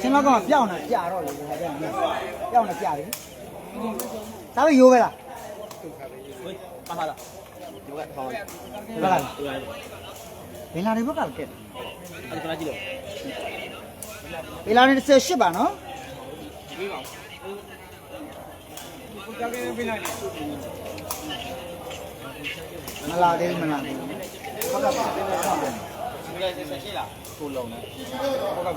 ချင်းတော့ပြောင်းနေကြတော့လေပြောင်းနေကြတယ်ဒါပဲရိုးပဲလားပါပါလားရိုးကပေါင်းပါလားဘယ်လာနေဘက်ကလည်းတက်အဲ့ဒါကကြည့်လို့ဘယ်လာနေ18ပါနော်မလာသေးမလာသေးဟုတ်ကဲ့ပါ18လားကိုလုံးနေဟုတ်ကဲ့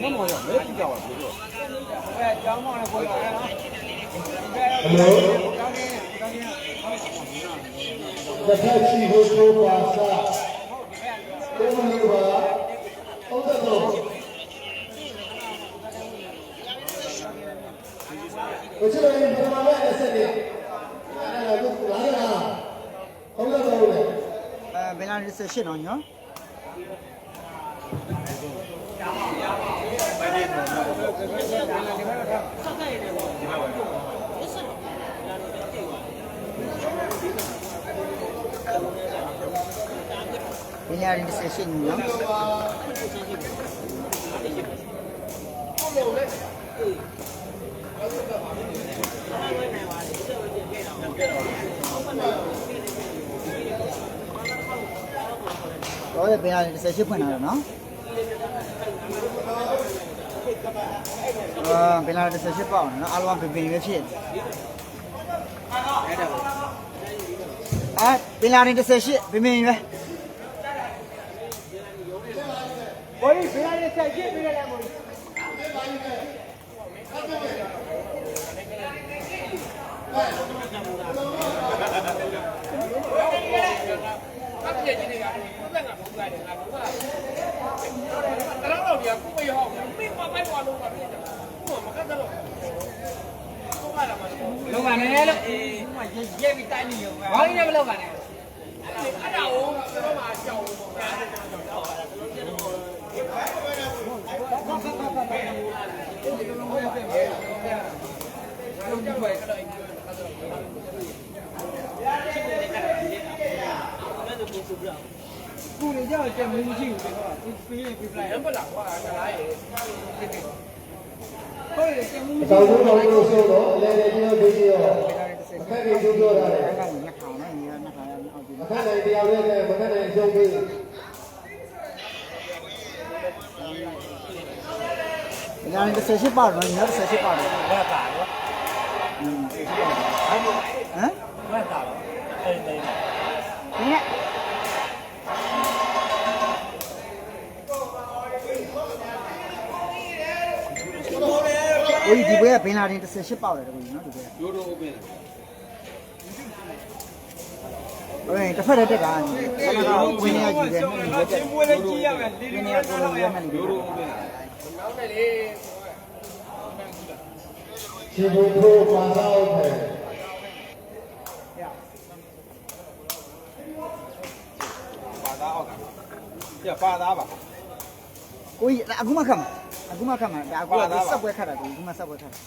မမောရမဲကြည့်ကြပါဘူးလို့အဲကျောင်းမောင်လည်းကိုရတယ်နော်တစ်ဖက်ရှိဖို့ဆိုပါစားကိုမလို့ပါဟုတ်တယ်တော့ကိုချစ်ရင်ဒီမှာလည်းအဆက်နေအဲ့ဒါကိုလာရတာဟုတ်တယ်တော့လေဘယ်လာနေ18နော်ညောဘယ်လာနေ18နော်တော့ဘယ်လာနေ18ဖွင့်လာတော့နော်ဘယ်လာနေ18ပေါ့နော်အားလုံးပင်ပဲဖြစ်ဘယ်လာနေ18ပင်ပဲဘိုးဘယ်လာနေ18ပြရလဲဘိုးလောက်ပါနဲ့လို့ရဲပြီးတိုင်းနေရောဘာလို့လဲမလောက်ပါနဲ့အဲ့ဒါကိုတော့မှကြောက်ပေါ့ဗျာကိုနေကြတယ်မင်းမရှိဘူးတော့ပေးလိုက်ရမလားကွာခလာရေဟုတ်တယ်ကျမအတော်ဆုံးတော်လို့ဆိုတော့အလဲလေပြောသေးသေးရောအခက်ကြီးပြောတာလေအဲ့ဒါကိုနှစ်ထောင်နဲ့ညီရနှစ်ထောင်နဲ့အောက်ပြီးအခက်နိုင်တရားလေးနဲ့မခက်နိုင်ရှုံးပြီးဘယ်လာနေ18ပါတော့ညီရ18ပါတော့ဘာတာရောဟမ်ဘာတာရောအဲ့ဒီနဲ့โอ้ยဒီဘွဲကဘင်လာတင်18ပေါက်တယ်တကူကြီးနော်ဒီဘွဲကရိုးရိုးပဲဟိုတစ်ဖက်တက်တာဝင်းရကြည့်တယ်ချင်းပွဲလေးကြည့်ရမယ်ဒီလိုမျိုးတော့ရိုးရိုးပဲနောက်တယ်လေချီဘိုးပါတော့ပဲပါသားအောက်ကပြပါသားပါကိုကြီးအခုမှခတ်မှာဒါအခုကစက်ပွဲခတ်တာကိုအခုမှစက်ပွဲခတ်တာ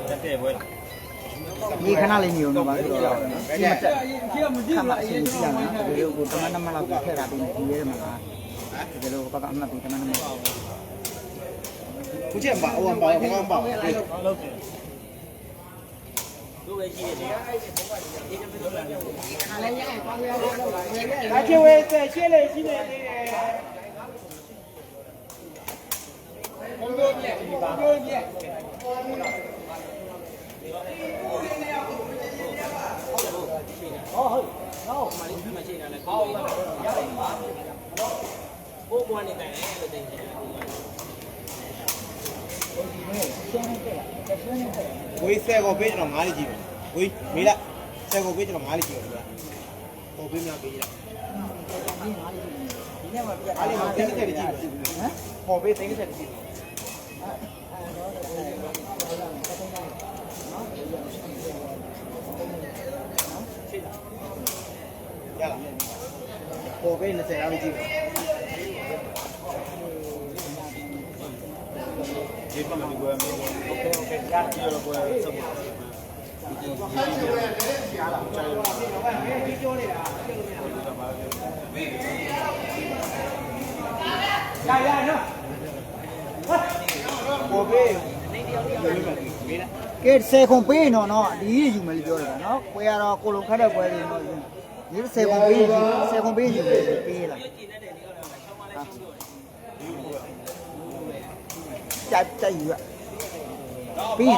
တက်တဲ့ပွဲလားဒီခဏလေးညုံတော့ပါဆိုတော့ဒီမတက်ခဏအချိန်ကြီးရမှာဒီလိုကိုတမန်နမလောက်ထည့်တာပြီးဒီရဲမှာဒီလိုကအမှတ်ပြီးတမန်နမခုချက်ပါအဝံပါဘောင်းပါဟုတ်တယ်တို့ပဲရှိတယ်ဒါချေဝဲဆက်ရှင်းလေရှိနေသေးတယ်ဘုံတို့ပြက်ဒီပါဘုံပြက်ဟုတ်မလေးမရှိတာလည်းကိုယ်ရတယ်ပါဘိုးဘွားနေတယ်လို့တင်တယ်ဝေးဆဲကိုပေးကျွန်တော်9လေးကြည့်မယ်ဝေးမေးလိုက်ဆဲကိုပေးကျွန်တော်9လေးကြည့်ပါဗျာ ပေါ်ပေးများပေးရ ဒီနေ့မှပြ အားလေးမသိတဲ့ကြည့်ဟမ်ပေါ်ပေးသိတဲ့ကြည့်ရလားပေါ်ပေး20လောက်ကြည့်ဒီပတ်မှာဒီကွယ်မေးโอเคโอเคရတယ်ဒီလိုကွယ်စပ်ဖို့ရနော်ပေါ်ပေးကဲ10ခုပေးနော်နော်ဒီယူမယ်လို့ပြောတယ်နော်ကိုရတော့ကိုလုံးခတ်တဲ့ပွဲတွေနော်ဒီ10ခုပေး10ခုပေးယူမယ်ပေးလားကြိုက်ယူရပေး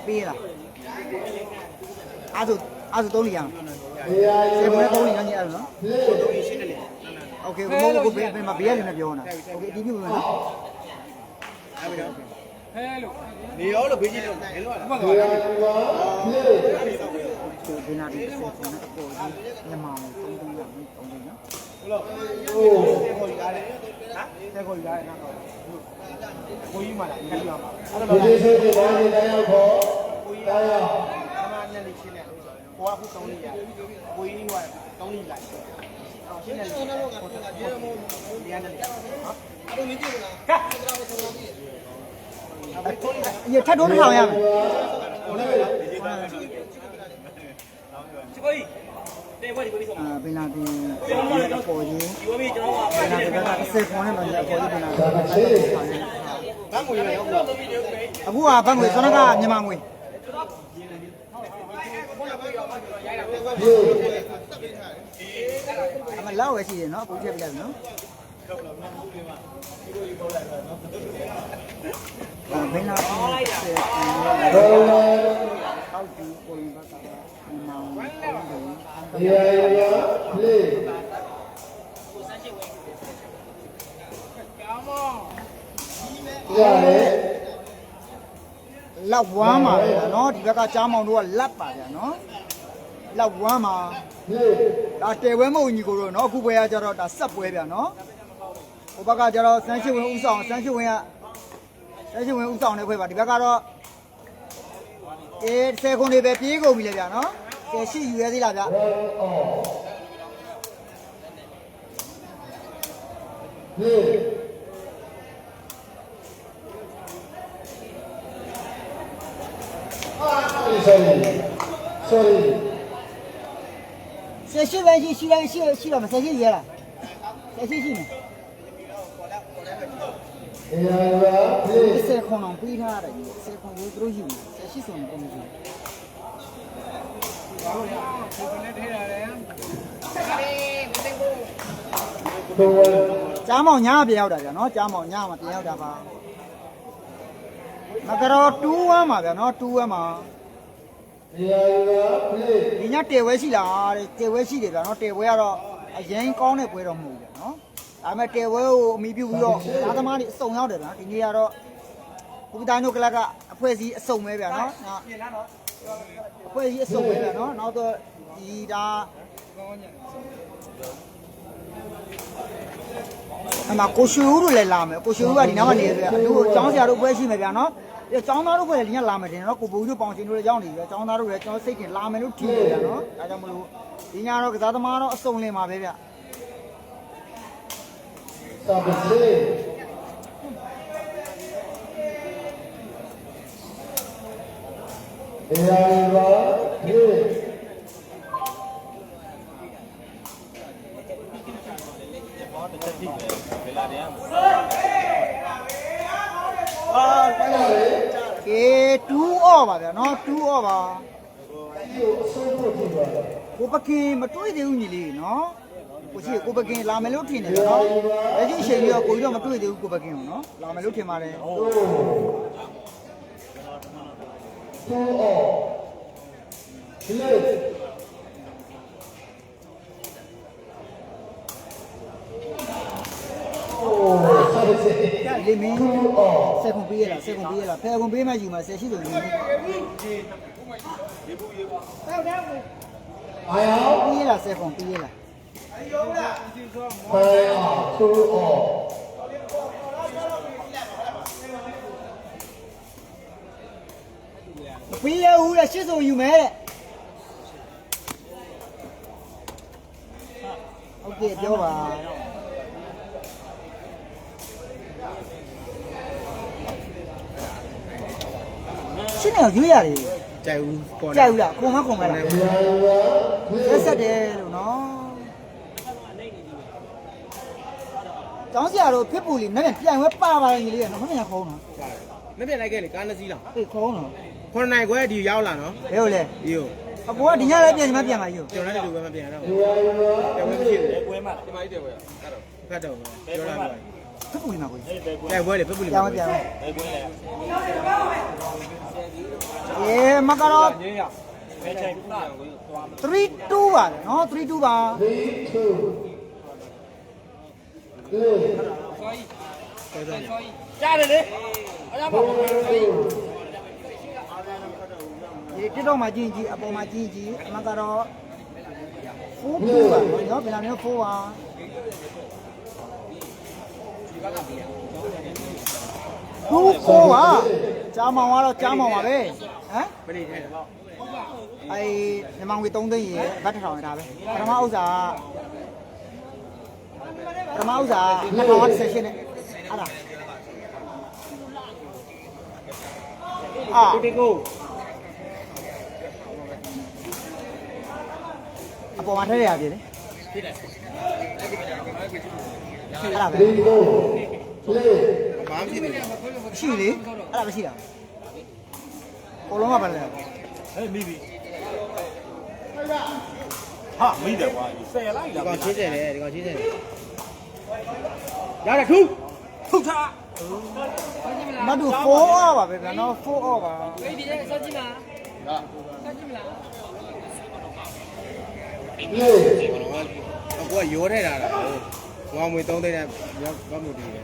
ပေးလားအားဆို3လရ10ခုနဲ့3လရညရနော်โอเคကိုကိုဘေးမှာဘေးရတယ်နဲ့ပြောနေတာโอเคဒီပြုမယ်နော်နေရောလို့ဘေးကြီးလို့နေလို့ဟုတ်ကဲ့ဒီနာဒီဆက်ကနေအပေါ်ကြီးမြန်မာမှာ3နော်ဟုတ်လားဟိုခေါ်ရတယ်ဟာတဲ့ခေါ်ရတယ်နော်ကိုကြီးမှလာခက်ပြပါအဲ့တော့ဒီလိုဆိုရင်ဘာလို့တရားခေါ်တရား အမှန်နဲ့လေးရှင်းတယ်ကိုကခု3လေးရကိုကြီးက3လေးလိုက်အော်ရှင်းတယ်လို့ကိုကဒီရနေတယ်ဟာအဲ့လိုမကြည့်ဘူးလားဟာရထပ်တော့ထောင်ရမယ်ဘယ်လာတင်ပေါ်ကြီးဒီဝေးကျွန်တော်ကဘယ်လာတင်က10ခွန်နဲ့မှအပေါ်ကြီးဘယ်လာဘန်းငွေရောအခုကဘတ်ငွေကျွန်တော်ကမြန်မာငွေအမလောက်ပဲရှိတယ်နော်အခုချက်ပြလိုက်နော်ဘယ်လာတင်ဘောလာအောက်ဒီကိုဘတ်ကမြန်မာငွေဒီရရလေးရတယ်လောက်ဝမ်းပါဗျာနော်ဒီဘက်ကကြားမောင်တို့ကလက်ပါဗျာနော်လောက်ဝမ်းပါဒါတဲဝဲမဟုတ်ညီကိုတို့နော်အခုပွဲကကြတော့ဒါဆက်ပွဲဗျာနော်ဟိုဘက်ကကြတော့စန်းရှိဝင်ဥဆောင်စန်းရှိဝင်ဥဆောင်တဲ့ခွဲပါဒီဘက်ကတော့10ခုနေပဲပြေးကုန်ပြီလေဗျာနော်10ရှိယူရသေးလားဗျာsorry 10ပဲရှိတော့မ10ရှိရလား10ရှိမယ်10ခုအောင်ပြီးထားတယ်10ခုကိုသူတို့ယူ10ရှိဆိုရင်တော့မယူကြားမောင်ညာပြန်ရောက်တာဗျာနော်ကြားမောင်ညာမှာပြန်ရောက်တာပါမကတော့2-1ပါဗျာနော်2-1ပါဒီညတဲဝဲရှိလားတဲ့တဲဝဲရှိတယ်ဗျာနော်တဲဝဲကတော့အရင်ကောင်းတဲ့ပွဲတော့မဟုတ်ဘူးဗျာနော်ဒါပေမဲ့တဲဝဲကိုအမိပြုပြီးတော့သားသမားတွေအစုံရောက်တယ်ဗျာဒီနေ့ကတော့ဘူတာညိုကလပ်ကအဖွဲစည်းအစုံပဲဗျာနော်အဖွဲစည်းအစုံပဲဗျာနော်နောက်တော့ဒီဒါအမကိုရှူဦးတို့လည်းလာမယ်ကိုရှူဦးကဒီနားမှာနေတယ်ဗျာအတူကျောင်းဆရာတို့ပွဲရှိမယ်ဗျာနော်ကျောင်းသားတို့ပွဲလည်းဒီညလာမယ်တင်နော်ကိုပူတို့ပေါင်ရှင်တို့လည်းရောက်နေပြီကျောင်းသားတို့လည်းကျွန်တော်စိတ်တင်လာမယ်လို့ထင်တယ်ဗျာနော်ဒါကြောင့်မလို့ဒီညတော့ကစားသမားတော့အစုံလင်ပါပဲဗျာစာပစေရာဒီကဲ2 off ပါဗျာနော်2 off ပါကိုပကင်မတွေးသေးဘူးညီလေးနော်ကိုရှိကိုပကင်လာမယ်လို့ထင်တယ်ဗျာနော်လက်ရှိအချိန်ကြီးတော့ကိုကြီးတော့မတွေးသေးဘူးကိုပကင်ကိုနော်လာမယ်လို့ထင်ပါတယ်လေးမင်းဆက်ခွန်ပေးရလားဖယ်ခွန်ပေးမှယူမှာဆက်ရှိလို့ယူ အာယော ပြီးရလား10ခွန်ပြီးရလား ဖိုင်အောင်သူ့အော် ပြီးရဦးတဲ့ရှစ်စုံယူမယ်တဲ့ဟုတ်ကဲ့ပြောပါရှင်းနေရွေးရတယ် ကြိုက်ဦးပေါ် ကြိုက်ဦးလားခုံမခုံမလား ဒီဟာက ရက်ဆက်တယ်လို့နော်ကျောင်းဆရာတို့ဖြစ်ပူလီနဲ့ပြန်ဝဲပါပါရင်ကြီးလေးကနော်မင်းကခုံးနော် မပြတ်လိုက်ခဲ့လေကားနှစ်စီးလား အေးခုံးနော် 9နိုင်ခွဲဒီရောက်လာနော် ဘယ်လိုလဲ ဒီကို အပေါ်ကဒီညလည်းပြန်ချင်မှပြန်ပါယူ ကျွန်တော်လည်းဒီလိုပဲမပြန်တော့ ဒီဟာက ပြန်ဝင်မရှိဘူးပွဲမှာဒီမှာကြီးတယ်ပွဲဖတ်တော့ပြောလာပြီ ဖြစ်ပူလီမှာကို ကြိုက်ပွဲလေဖက်ပူလီ ပြန်မပြန်ဘူးအေးမကတော့3-2ပါနော်3-2ပါ 3 2 ကြားတယ်လေအားရပါဘူး ဒီတစ်တော့မှကျင်းကြီးအပေါ်မှာကျင်းကြီးအမကတော့4-2ပါနော်ဘယ်လိုမျိုး4ပါ4ပါကြားမောင်ကတော့ကြားမောင်ပါပဲဟမ် မနေတယ်ပေါ့ အဲမြန်မာငွေ3သိန်းရေဘတ်တစ်ထောင်ရတာပဲပထမဥစ္စာ2018နဲ့အဲ့ဒါအာ ဒီကို အပေါ်မှာထည့်ရရပြီလေအဲ့ဒါပဲ 3 go play ဘာမှဖြစ်နေလဲ ရှိလေအဲ့ဒါမရှိတာဘောလုံးကပါလေ ဟဲ့မိပြီဟာမိတယ်ကွာဆယ်လိုက် ဒီ လား ကောင်ချင်းတယ်လေဒီကောင်ချင်းတယ်ရတယ်ထူး ထုတ်ထား မတူ4 hour ပါပဲဗျာနော်4 hour ပါ play အကွာရောထဲတာလားဟိုငွေ3သိန်းနဲ့ဘာမှမတည်ဘူး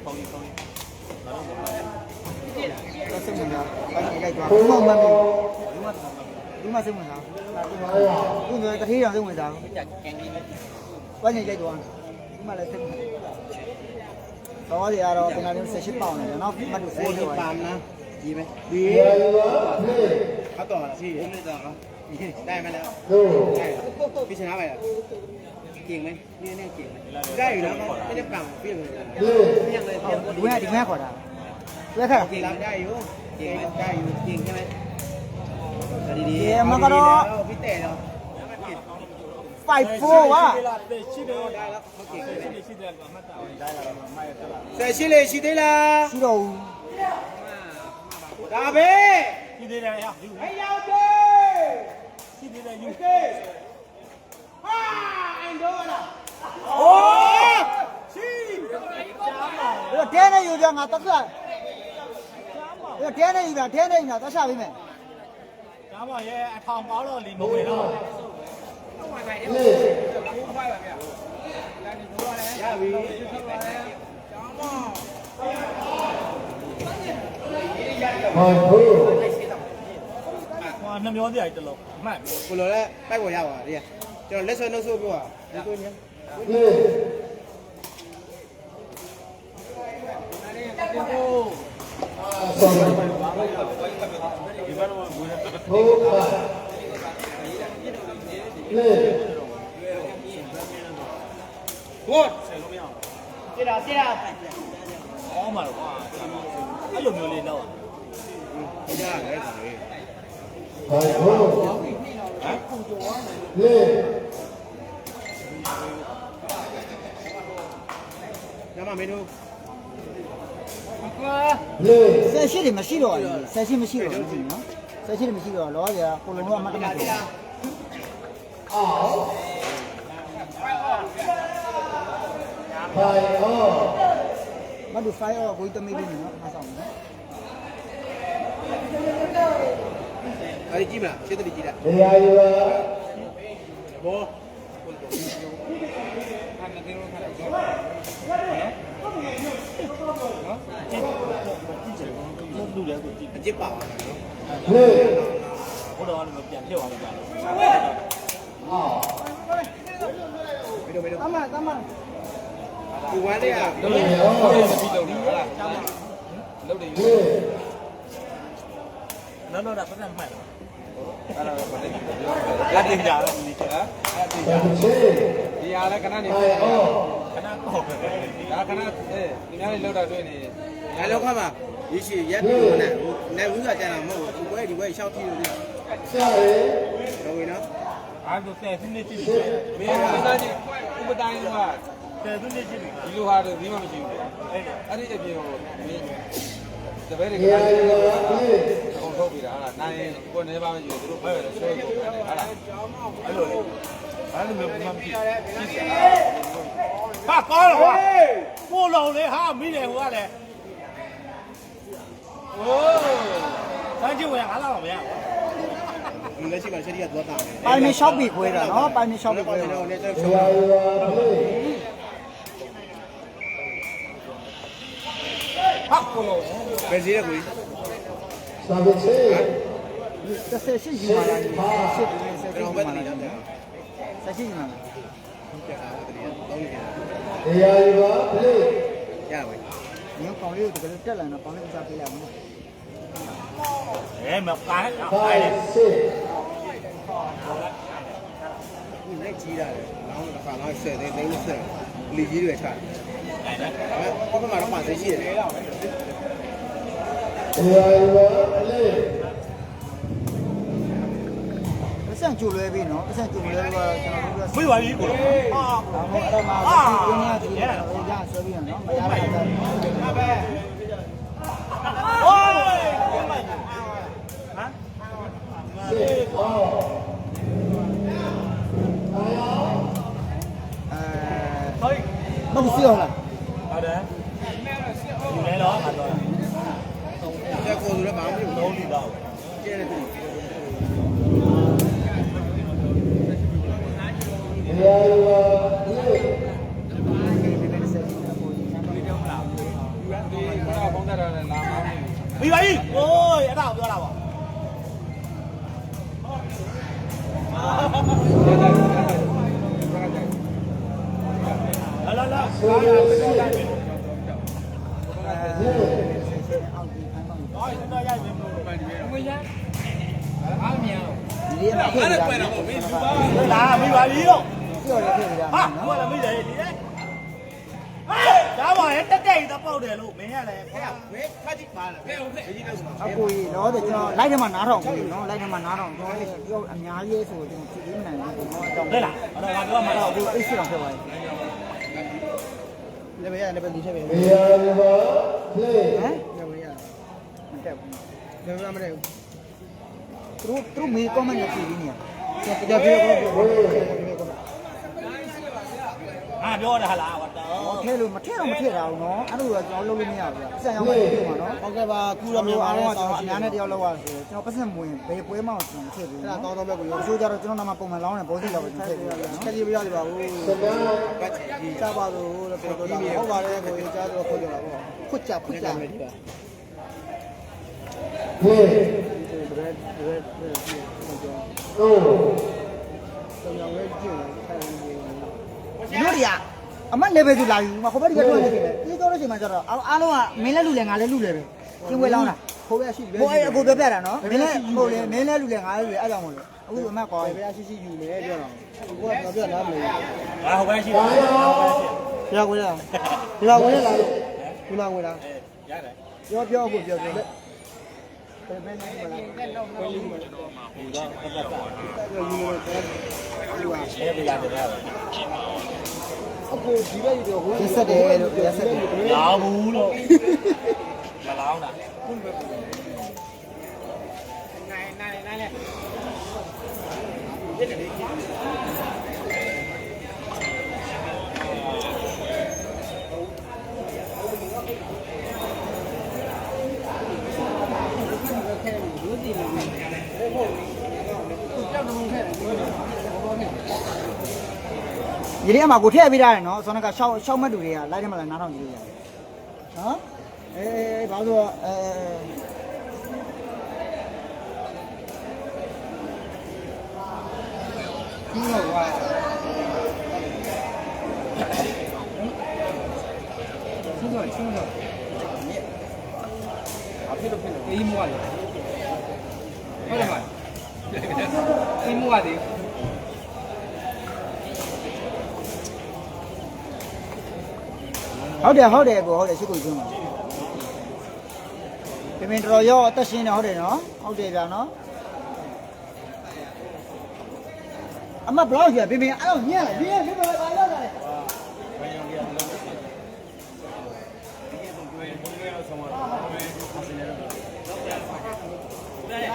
တော့စိတ်ဝင်စားဘာကြီးလိုက်သွားဘူးမမမဘူးမစိတ်ဝင်စားဘူးမျိုးတထေးရောင်စိတ်ဝင်စားဘူးဘာကြီးလိုက်သွားဘူးမလည်းစိတ်ဝင်တော့ဒီကတော့ဒီနေ့18ပေါင်တယ်နော်မတူ4နေပါ ပါမလားဒီပဲဒီ ဒီဟာက play အတော့ရှိတယ်နေတော့တိုင်းမလား go ပြချင်တာပဲကျင်မယ်နည်းနည်းကျင်မယ်ကြိုက်ရလားမင်းပံပြည့်လို့ play ပြန်လေပြန် ဒီကခေါ်တာတွေ့ခါ ကျင်လာကြယူကျင်ကြယူကျင်ခဲ့မယ်ဒီဒီပြီးတဲ့တော့ 5-4 ပါ ရှိတယ် ဒါတော့ဟုတ်ကဲ့ ရှိတယ်အမှတ်တာဒါလာမိုက်တက်လာ ဆက်ရှိလေရှိသေးလား ရှိတော့ဘူး ဒါပဲ ရှိသေးတယ်ဟာ ဟဲ့ရောက်တယ် ရှိသေးတယ်ယူ โอเคဟာအန်တော့လား โอ้ရှိ တဲနေယူကြငါတက်ဆက်တဲနေယူတာတဲနေယူတာတက်ဆက်ပေးမယ် ဒါမှရဲ့အထောင်ပေါတော့လီမဝင်တော့ play ရပြီ 5 go ဟိုနှမျောတရားတလုံးအမှတ် ကိုလိုလည်းပိုက်ပေါ်ရပါဒီကကျွန်တော်လက်ဆွဲနှုတ်ဆိုးပြောတာဒီကိုည play ဆောင်း ဒီဘက်တော့ဝင်တယ် ဟုတ်ပါ play ဟို ဆယ်လို့မရအောင် စစ်တာ အောင်းပါတော့ကွာအဲ့လိုမျိုးလေးတော့ ဒီကြားလည်းကောင်လေး 5 go ဟမ် play ညမမင်းတို့ play ဆက်ရှိတယ်မရှိတော့ဘူးဆက်ရှိမရှိတော့ဘူးနော်ဆက်ရှိတယ်မရှိတော့လောကကိုလုံးဝမတ်တမတ်တော့ 5 on မတူ5 hour ကိုတမေးလေးနော်မဆောင်ဘူးနော် အဲ့ဒီကြည့်မလားရှင်းတယ်ကြည့်လိုက် ဒီဟာယူပါ ဘောအကျစ်ပါပါနော် play ဘုတော်ကလည်းပြန်ဖြစ်သွားတယ်ကြာ အမတမ ဒီဝမ်းလေးက လုပ်တယ်ပြီးလုပ်တယ်ဟုတ်လားလုပ်တယ်နော်ဒါပတ်သက်မှတ်အဲ့ဒါပဲလက်တင်ကြတော့ဒီကအဲ့တင်ကြဒီအားလည်းခဏနေခဏပေါ့ပဲဒါခဏဒီများလေးလောက်တာတွေ့နေ ဒါလောက်ခါမှာဒီရှိရက်ပြီးတော့နဲ့ဝူးကကြတာမဟုတ်ဘူးဒီဘွဲရှောက်ကြည့်လို့ ဆရာရေ တော့ဝင်နော် အားဆိုတဲ့စနစ်ကြည့်တယ်မင်းကစားကြည့်ဥပတိုင်းကတဲ့စနစ်ကြည့်ဒီလိုဟာတော့ဒီမှမရှိဘူးအဲ့ဒီအပြင်ဟိုမင်းတပည့်တွေက ရာရောလေ အောင်ထုတ်ပြီးတာဟာနိုင်ကိုနေပါမရှိဘူးသူတို့ဘယ်ဆွဲထုတ်တယ်ဟာအဲ့လိုလေအဲ့လိုမျိုးမှမဖြစ်ဟာကောင်းတော့ပို့လုံးလေဟာမိတယ်ဟိုကလည်းโอ้တန်းကျဝင်ငါလာတော့မရဘူး ဒီလက်ရှိမှာရှရီကသွားတာ ပိုင်မရှောက်ပြီးခွဲတာနော်ပိုင်မရှောက်ပြီးခွဲတာ တော့လည်းတော့ ရာရောလေ ဟာကိုလုံး ပဲစီးရကို စာပေစေ 38ယူมาလား38ဒီနေ့38ယူ တော့ มา ပဲတ လား ည်းတော့ 38ယူมาလား ရာရောလေ ရပါပြီ ညောင်းကောင်လေးကိုတကယ်တက်လာတော့ကောင်လေးဥစားပေးလိုက်အောင် မကား ပါစေ ဒီလက်ကြီးတာလေလောင်းတစ်ခါတော့ဆက်သေးသေးလို့ဆက်လီကြီးတွေချတယ်ဘာမှမတော့မှသိရှိတယ် ရာရောလေ ပတ်စံကျူလွဲပြီးနော်ပတ်စံကျူလွဲပြီးတော့ကျွန်တော်တို့က ပြေးပါပြီကိုလုံးဟာ အဲ့တော့မှပြင်းရကြည့်ရအောင်ရဆွဲပြီးတော့နော်မရပါဘူး ဟိုး စေအော်အာ မဟုတ်စီအောင်လား ဟုတ်တယ်ယူနေတော့ဟာတော့ ဆက်ကိုဆိုလည်းဘာမှမဖြစ်ဘူး လုံးလီတော့ ကျဲတယ်သူ ရာရောလေ ဘာဖုန်းတက်တယ်လာပြီးပါပြီโอ้ยအဲ့ဒါကိုပြောတာပါလာလာ စေစေ အောက်ဒီဖမ်းပါ အော်တော့ရိုက်ပြီငွေရအားမြန် ဒီလေးမှာဖြစ်နေတာပေါ့မင်းသူပါ လာပြီးပါပြီတော့ ပြောရဖြစ်နေတာ ဟာဘာနော်လဲမိတယ်ဒီလေဒါပါရဲ့တက်တက်တော့ပေါက်တယ်လို့မင်းရလဲခေါင်း ဝေးဖတ်ကြည့်ပါလားဟဲ့ဟုတ်ကဲ့ဒီတော့ အကိုကြီးတော့ကျွန်တော်လိုက်ထဲမှာနားထောင်ပြီနော်လိုက်ထဲမှာနားထောင်ကျွန်တော်ပြောအများကြီးဆိုကျွန်တော်ဖြည့်ပေးနိုင်တယ်ကျွန်တော်အကြောင်း လဲလားအဲ့တော့ငါပြောမှာ တော့ တော့ အခုအိတ်စစ်အောင်ဖြစ်သွားပြီလည်းပဲရတယ်လည်းပဲဒီချက်ပဲဟမ် ရာရောလေ လည်းပဲရမတက်ဘူးလည်းပဲမတက်ဘူးသူမေး comment နဲ့ဖြည့်ပြီးနေရတယ်ကျွန်တော်ပြောပြော ငါပြောတာဟာလားဟုတ်တော့ ထဲလို့မထဲတော့မထဲတာဘူးနော်အဲ့လိုကကျွန်တော်လုပ်လို့မရဘူးဗျဆက်ရောက်မှဖြစ်မှာနော်ဟုတ်ကဲ့ပါခုတော့မြန်မာအားလုံးကကျွန်တော်အများနဲ့တယောက်လောက်ရဆိုကျွန်တော်ပတ်စံမဝင်ဘယ်ပွဲမှကျွန်တော်ထည့်ပြီးအဲ့ဒါတောင်းတော့ပဲကိုရောဆိုကြတော့ကျွန်တော်နာမပုံမှန်လောင်းနေဘောစီလောက်ပဲကျွန်တော်ထည့်ပြီးခက်ကြီးမရသေးပါဘူး စကား ပတ်ကြည့် ကြပါလို့လို့ပြောတော့ဟုတ်ပါတယ်ကိုကြီးကြားတော့ခွတ်ကြတာပေါ့ခွတ်ကြခွတ်ကြ လေ ဒီဘက်ဒီဘက် အိုး ကျွန်တော်လည်းကြည့်နေခိုင်းနေတို့တွေက အမ level သူလာယူမှာဟိုဘက်ဒီဘက်ထွက်နေတယ်ပြီးတော့လို့ချိန်မှာကျတော့အားလုံးကမင်းလည်းလူလဲငါလည်းလူလဲပဲကျင်းဝဲလောင်းတာ ခိုးပဲရှိတယ် ဟိုအဲ့အကိုပြောပြတာနော်မင်းလည်းဟိုလေမင်းလည်းလူလဲငါလည်းလူလဲအဲ့ကြောင့်မို့လို့အခုအမကော ဘယ်ရှိရှိယူမယ်ပြောတော့ကိုကပြောနားမလဲ ဘာဟုတ်ပဲရှိတယ် ဘယ်ဝင်လာဒီမှာဝင်လာဒီမှာဝင်လာ ရတယ် ပြောကိုပြောပြော ဘယ်ဘယ်နဲ့မလား ဟိုတော့တက်တက်ပါ ယူမယ်ဒီဟာ ရှင်းပြရတယ်ဗျာ အခုဒီဘက်ယူတော့ဟို ရက်ဆက်တယ်လို့ရက်ဆက်တယ် လာဘူးလို့မလောင်းတာ ဒီထဲမှာကိုထည့်ပေးထားတယ်နော်ဆောင်းကရှောက်မှတ်တူတွေကလိုက်တယ်မလားနားထောင်ကြည့်ရတယ်နော်အေးဘာလို့ ကြီးတော့ကွာချင်းတော့အဖေတို့ဖေးလို့အေးမွားလေဟုတ်တယ်မအေးမွားတယ်ဟုတ်တယ်ကိုဟုတ်တယ်ရှိကိုကျွန်းပါပြင်တော်ရောအသက်ရှင်နေဟုတ်တယ်နော်ဟုတ်တယ်ဗျာနော်အမဘလောက်ကြီးပြင်အဲ့တော့ညက်လိုက်ပြင်ပါလာလာတယ်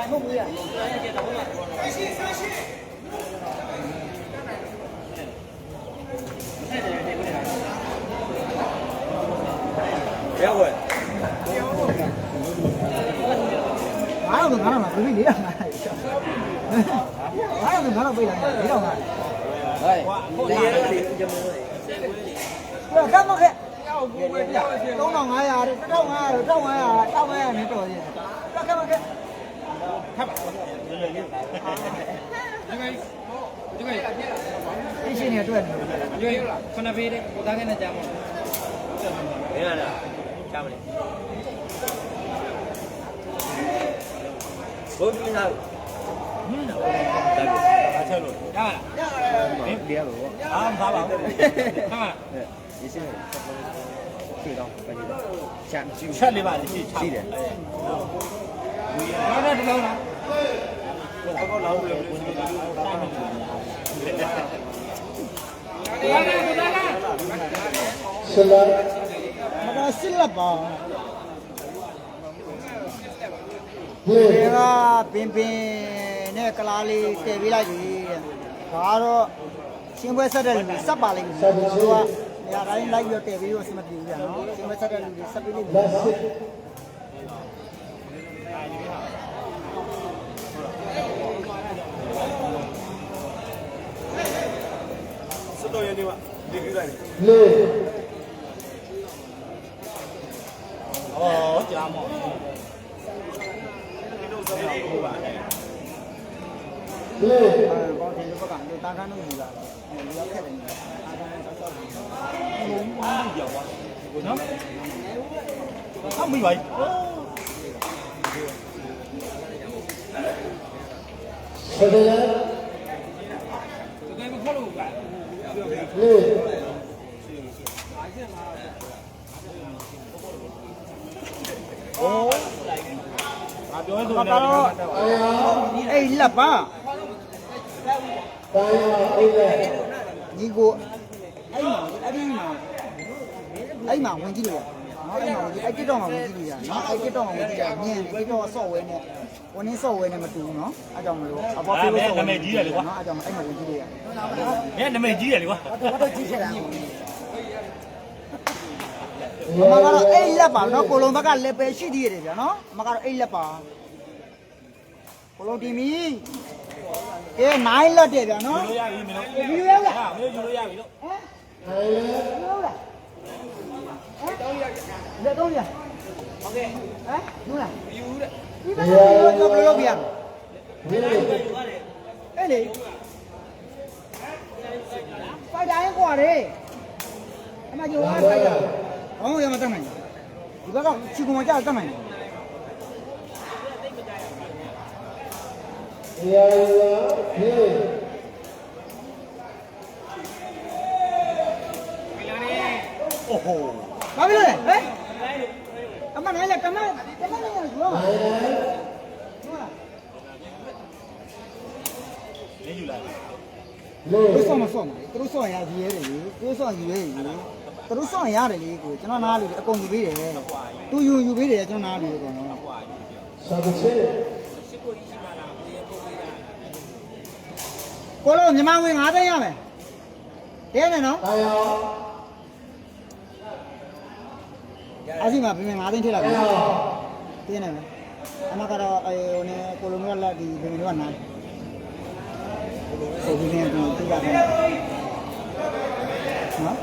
ဟုတ်ပြီရပါဘာလို့ငါတော့မပြေးနေရမှာဘာလို့ငါတော့ပြေးလာနေတော့ငါဟဲ့လေရစီကြမလို့ကမခဲ့3500 1500 1500နဲ့တော်ရင်ကမခဲ့ထပ်ပါဒီကိအရှင်နေအတွက်ရွေးလားခဏပေးတယ်ကိုသားကနေကြားမလို့ဘယ်လာကြားမလဲဘုန်းကြီးသားဒါပြအားချက်လို့ရလားမင်းတရားလို့အာမပါပါဘူးဟာရေးစင်းဖြေတော့ပဲဒီချက်လေးပါလိရှိတယ်ဘာနဲ့ဒီလောက်လားဘောကောက်လောက်လို့ဆလာမကစစ်လက်ပါဟေး ဒီကပင်နဲ့ကလားလေးတည်ပေးလိုက်ပြီဒါကတော့ရှင်းပွဲဆက်တဲ့လူစပ်ပါလိမ့်မယ်သူကညာတိုင်းလိုက်ပြီးတည်ပြီးတော့အဆင်မပြေဘူးကြာနော်ရှင်းပွဲဆက်တဲ့လူတွေစပ်ပေးလိမ့်မယ် လက်စစ် စစ်တော်ရဲ့နေမှာဒီကိလိုက် လေ ဩကြားမောဒီလိုဆိုရင်ဟုတ်ပါလေနဲ့ဘောတင်ဘက်ကလူတာခန်းလို့ယူတာလူရောက်ခဲ့တယ်အာခန်းဆောက်ဆောက်ပြီးပြောင်းသွားနော်အမိပါ့ ဆဒရ တကယ်မခေါ်လို့ကလေ ငါပြောဆိုနေတယ် အာယာ အဲ့လက်ပါ တာယာအိလေ ညီကိုအဲ့မှာဝင်ကြည့်လို့ရနော်အဲ့မှာဝင်ကြည့်အဲ့တစ်တော့မှဝင်ကြည့်လို့ရနော်အဲ့တစ်တော့မှဝင်ကြည့်ရညင်တစ်တော့ဆော့ဝဲနဲ့ဝင်နေဆော့ဝဲနဲ့မတူဘူးနော်အဲ့ကြောင့်မလို့အပေါ်ပြေးလို့ဆော့ဝဲနော်အဲ့ကြောင့်အဲ့မှာဝင်ကြည့်လို့ရ မင်းနာမည်ကြီးတယ်လေကွာ ဘာတော့ကြည့်ချင်တာမကတော့အဲ့လက်ပါနော်ကိုလုံးဘက်ကလက်ပဲရှိသေးတယ်ဗျာနော်မကတော့အဲ့လက်ပါကိုလုံးတီမီကဲနိုင်လက်တယ်ဗျာနော် လို့ရပြီမင်းတို့ ဗီဒီယိုရောက်လား ဟာမင်းတို့ယူလို့ရပြီလို့ ဟမ် ဟဲ့လေ ဟုတ်လားဟမ်လက်တော့ရဟုတ်ကဲ့ဟမ်นู่นလားယူတဲ့ဒီဘက်ကဘယ်လိုလုပ်ပြရ လေ အဲ့လေဖိုက်တိုင်းกว่าတယ်အမကျော်ဖိုက်တာဘောင်းရမတတ်နိုင်ဒီဘက်ကချီကုံမကြတတ်နိုင် ယာယာဟေး โอ้โห ဘာဖြစ်လဲဟဲ့အမနိုင်လေကမနိုင်ရဘူး နိုင်တယ် ဟုတ်လား မင်းယူလိုက် လေ သူဆော့မဆော့မှာသူတို့ဆော့ရရည်ရဲတယ်လေသူဆော့ရည်ရဲတယ်လေသူတို့ဆော့ရတယ်လေကိုကျွန်တော်နားလို့အကုန်ယူပေးတယ်သူယူပေးတယ်ကျွန်တော်နားလို့အကုန်လုံး ဆာဘချေ ကိုလုံးညီမဝင်9သိန်းရမယ်တဲနေနော် တာယာ အစီမပြင်9သိန်းထည့်လိုက် တာ ပြီ ယာ တင်းနေမယ်အမကတော့ဟိုနေကိုလုံးကလက်ဒီပြင်တော့နိုင်ဟိုဒီနေတူပြရတယ်နော်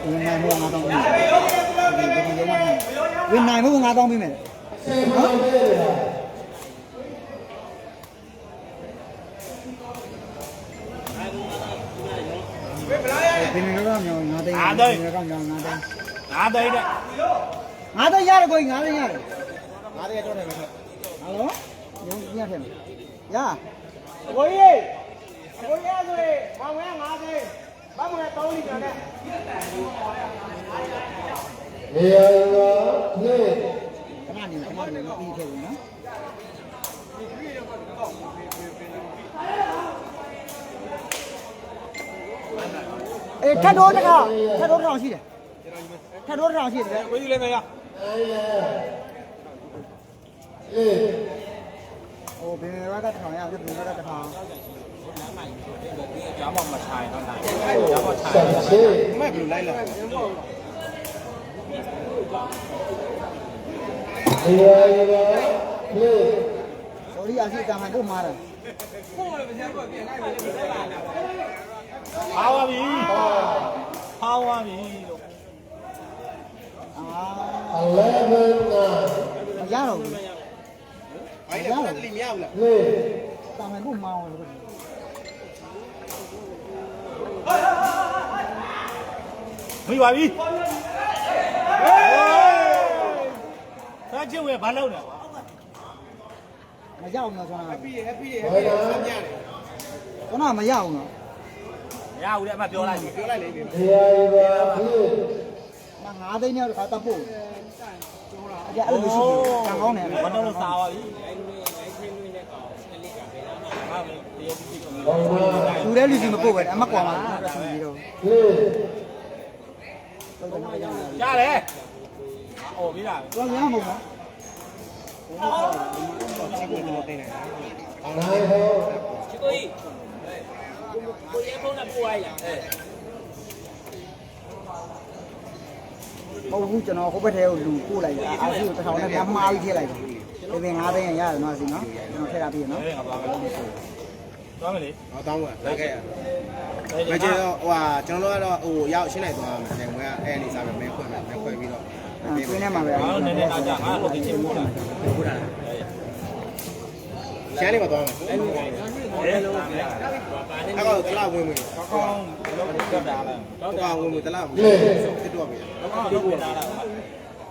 ဝင်နိုင်ဖို့9000ပြီဒီလုံးကဝင်နိုင်ဖို့9000ပြီမယ် စေဘောလေ မ ဘယ်လိုတော့မြောင်း9သိန်းဘယ်လိုတော့မြောင်း9သိန်း ငါသိတဲ့ 9သိန်းရတယ်ကို9သိန်းရတယ် ငါးတဲ့တော့တယ်ပဲ ဟယ်လိုညောင်းညက်တယ်ရ အကိုကြီးဆိုရင်ဘောင်ဝဲ5သိန်းဘာမှမ3လီကျော်နဲ့ နေရာကလေ ခဏနေတော့ပြီးခဲ့ပြီနော်အေးထပ်တော့တစ်ခါထပ်တော့တစ်ခါရှိတယ်ထပ်တော့တစ်ခါရှိတယ် ကိုယူလိုက်မယ်ရ အေး ဟိုဘယ်ရကတစ်ခါရဘယ်ရကတစ်ခါ ကျောင်းမှာမထိုင်တော့နိုင်ကျောင်းမှာထိုင် ဆက်ချေ မဲ့ဘယ်လိုလိုက်လာ နေရာကလေ ဆိုရီအစီတမ်းကိုမှားတယ် ဟာဝါပြီဟာဝါပြီလို့ အာ 11 မရတော့ဘူး အဲ့ဒါကလီမရဘူးလား လေ တမ်းကိုမှားအောင်လို့ မိပါပြီစားချင်းဝဲဘာလုပ်နေလဲ မရအောင်တော့ကျွန်တော် ပြီးရဟက်ပြီးရဟက်ပြီးရဆမ်းရတယ် ကျွန်တော်မရအောင်တော့ မရဘူးလေအမပြောလိုက်ပြီ ပြောလိုက်လေ နေရာကလေ မ9သိန်းနဲ့တော့တပ်ဖို့အကြအဲ့လိုရှိတယ်ကံကောင်းတယ် ဘာလို့စားပါပြီဟာမင်းတရေပြီးတော့ ဘောင်းနာ လူတဲ့လူစီမပို့ပဲအမကွာမှာတော့ဆူပြီးတော့ လေ ကြားတယ်အော်ပြီးတာ တော့ရမှာပေါ့ ချက်ကိုတော့တင်တယ် နိုင်ဟော ဟုတ်ဘူးကျွန်တော်ဟိုဘက်ထဲကိုလူပို့လိုက်တာအားစီကိုတစ်ထောင်နဲ့များမှားပြီးထည့်လိုက်တယ်ဒီပင်9သိန်းရတယ်နော်စီနော်ကျွန်တော်ထည့်တာပြီးနော် ငါပါမလို့ဆိုသွားမယ်လေ ဟောတောင်းကလိုက်ခဲ့ရမကျေတော့ဟိုဟာကျွန်တော်တို့ကတော့ဟိုရောက်ရှင်းလိုက်သွားမှာတယ်ငွေကအဲ့အနေစားပဲမဲခွဲပြီးတော့ တွင်းထဲမှာပဲ ငါတို့နည်းနည်းတော့ကြာငါတို့တင်ချင်ပို့လာ ရှမ်းနေမှာသွားမယ် အဲ့လိုပဲ အဲ့တော့တလားဝင်ဝင် ကောင်းလုံးတော့တာလား တော့ဝင်ဝင်တလားဖြစ်တော့ပြီ ကောင်းလုံးဝင်တာလား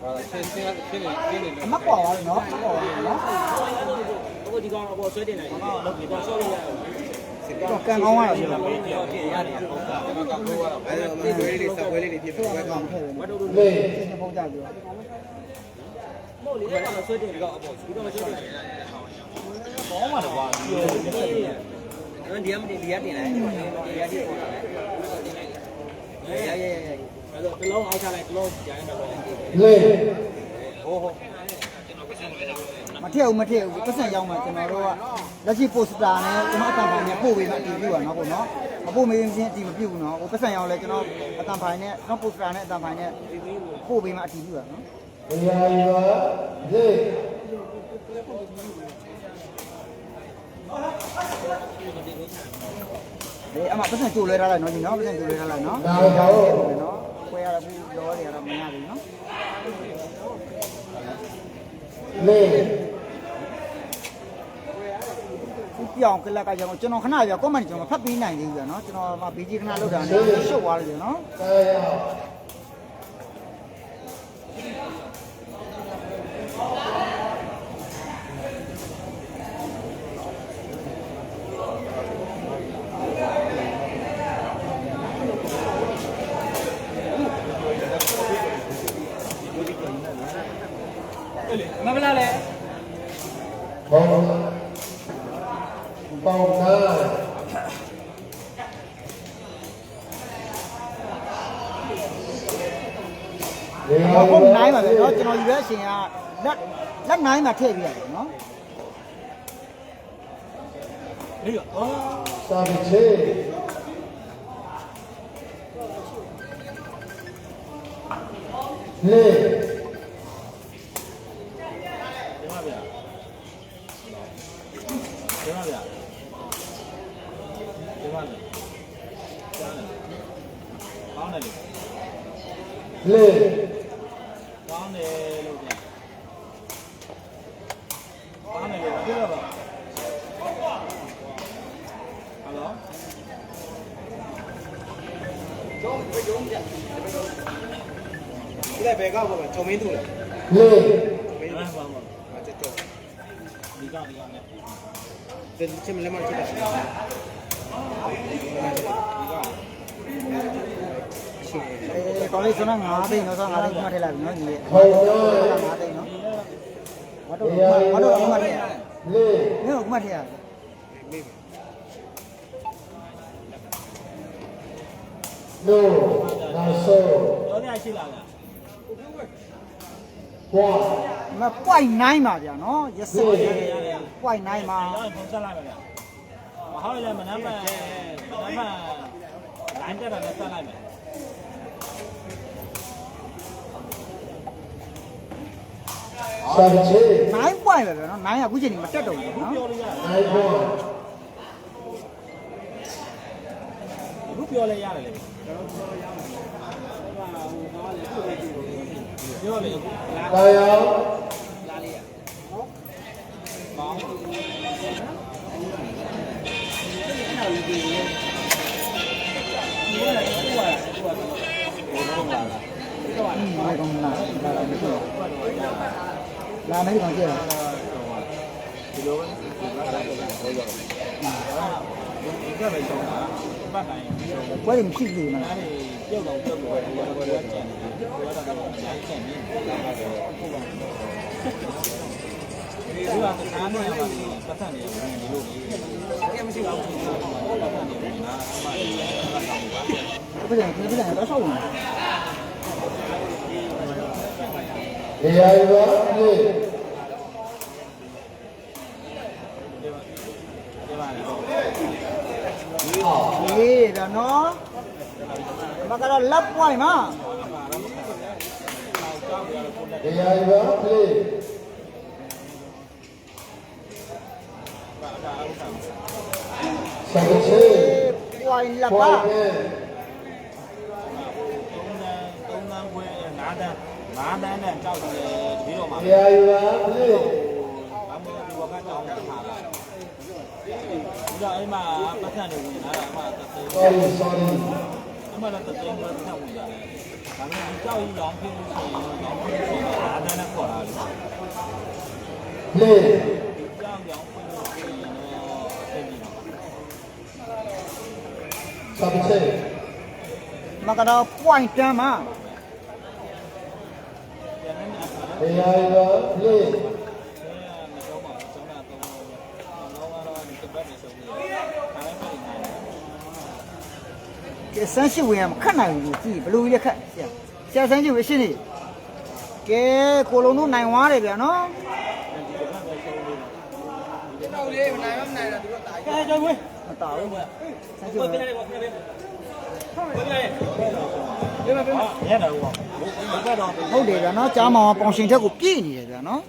ဟာဆင်းနေ အမကွာပါလေနော်ကွာပါလေနော် အခုဒီကောင်တော့ဆွဲတင်နေတယ်ကောင်းလုံးပြီးတော့ဆော့လို့ရတယ် တော့ကံကောင်းရတာဆိုတော့ ပေးပြောပြရတယ်ဟုတ်တာကျွန်တော်ကကိုကတော့ အဲ့တော့မွေးလေးစပွဲလေးတွေဖြစ်ပြီးဝဲကောင်း ထည့်တယ် လေ ဒီဖုန်းကြပြီးတော့ မို့လေအဲ့ဒါဆွဲတင်ပြီးတော့အပေါ်ဒီတော့ဆွဲတင်တယ်ကောင်းပါတော့ကွာဒီလိုဒီမှာဒီရတင်လိုက်ဒီရတင်ပေါ်လာတယ်ရဲအဲ့တော့တလုံးအောက်ချလိုက်တလုံးကြာနေတော့ လေ ဟိုဟို မထည့်ဘူးမထည့်ဘူးပတ်စံရောက်မှကျွန်တော်တို့ကလက်ရှိပိုစတာနဲ့ကျွန်တော်အတန်ဖိုင်နဲ့ပို့ပေးမှအတီးပြပါနော်ကိုနော်မပို့မင်းချင်းအတီးမပြုတ်ဘူးနော်ဟိုပတ်စံရောက်လဲကျွန်တော်အတန်ဖိုင်နဲ့ကျွန်တော်ပိုစတာနဲ့အတန်ဖိုင်နဲ့ပို့ပေးမှအတီးပြပါနော် နေရာကလေ ဒီအမပတ်စံကြိုလဲထားလိုက်နော်ဒီနော်ပတ်စံကြိုလဲထားလိုက်နော် နာဟော နော်ခွဲရဘူးလောတွေကတော့မရဘူးနော် လေ ခုပြောင်းကလက်ကကျွန်တော်ခဏပြကွန်မန့်ကျွန်တော်ဖတ်ပြီးနိုင်သေးဘူးပြနော်ကျွန်တော်မဘီဂျီခဏလောက်တာနဲ့ရှုပ်သွားလို့ပြနော် ကာယ မမလားလေ ဘောင်းနာပေါင်းနာနေရာ တော့ က ဖုန်းနိုင်ပါပဲနော်ကျွန်တော်ယူတဲ့အချိန်ကလက်နိုင်မှာထည့်ပြရတယ်နော် လေအော် စာပချေလေ ဒီမှာဗျာဒီမှာဗျာဒီမှာဗျာကောင်းတယ်လေ လေ ကောင်းတယ်လို့ဗျာကောင်းတယ်လို့ပြောတော့ဟယ်လို ဟယ်လို ဒီလည်းဘယ်ကောက်ပေါ့ဂျုံမင်းတူလား လေ မင်းပါပါကျော်ကျော်ဒီကောက်နဲ့ဒီချင်းလည်းမချစ်တာဒီကောက်ကောင်းလေးဆိုတော့9သိန်းတော့9သိန်းမှထည့်လိုက်ပြီနော်ညီလေး ဟုတ်ကဲ့ 9သိန်းနော်မတော်အမှတ်ထည့် လေ နင်းကအမှတ်ထည့်ရ နိုနာဆို တော့ညရှိလာလား ဘွား မပွိုင်9ပါဗျာနော်ရက်စက်ပွိုင်9ပါ တော့ဖုန်းဆက်လိုက်ပါဗျာမဟုတ်လည်းမနမ်းမှလိုင်းတက်တာနဲ့ဆက်လိုက်မယ် စံချေ 9ပွိုင်ပဲဗျာနော်9ကအခုချိန်ဒီမတက်တော့ဘူးနော် ပြောလို့ရတယ် အိုင်ဘွား အခုပြောလဲရတယ်လေပြောလေ တာယော လာလေးရမောင်းไม่ต้องนาลาไม่ต้องเจ๊ว่าดิมชิดดีมัน ပြုတ်တော့ပြုတ်တော့ဒီကတော့ကျန်တယ်ဒီကတော့အများကြီးကျန်နေဒီကတခြားနေရာမှာပတ်သက်နေတယ်ဒီလိုကြီးအဲ့မရှိဘူးပတ်သက်နေတယ်နာအမှန်တရားကောင်းပါ 不行不行多少用 လေယာယောလေ นี่เด้อเนาะมันก็ลับป่วยมา လေယာယောလေစံချေ ป่วยลับ ဘွား ป่ะ လေ 3 တန်းခွဲ5တန်း5တန်းနဲ့ကြောက်တယ်တပည့်တော်မှာ လေယာယောလေ ဘာမှမဒီဘောကကြောက်တာထားလာဒီတော့အဲ့မှာပတ်သက်နေဝင်လာတာအမှသက်သေး sorry အမှလည်းသက်သေးမှသက်ဝင်လာတယ်ဒါပေမဲ့ဒီကြောက်ကြီးရောင်းပြင်းလို့ရှိရင်ရောင်းပြင်းဆိုတော့5တန်းနဲ့ခေါ်လာတယ် လေ ကြောက်ရောင်းပြင်းလို့ရှိရင်တော့သိပြီနော် စံချေ มันก็ป่วยตามมา လေယာယောလေ 这30位嘛看难有几不如一看下30位是你给国龙都难玩了边喏 ကဲကြောက်ဝင် 打了30位 ရတာဟောဘယ်ကတော့ ဟုတ်တယ်ဗျာနော်ကြားမောင်ပေါင်ရှင်ချက်ကိုပြည့်နေတယ်ဗျာနော်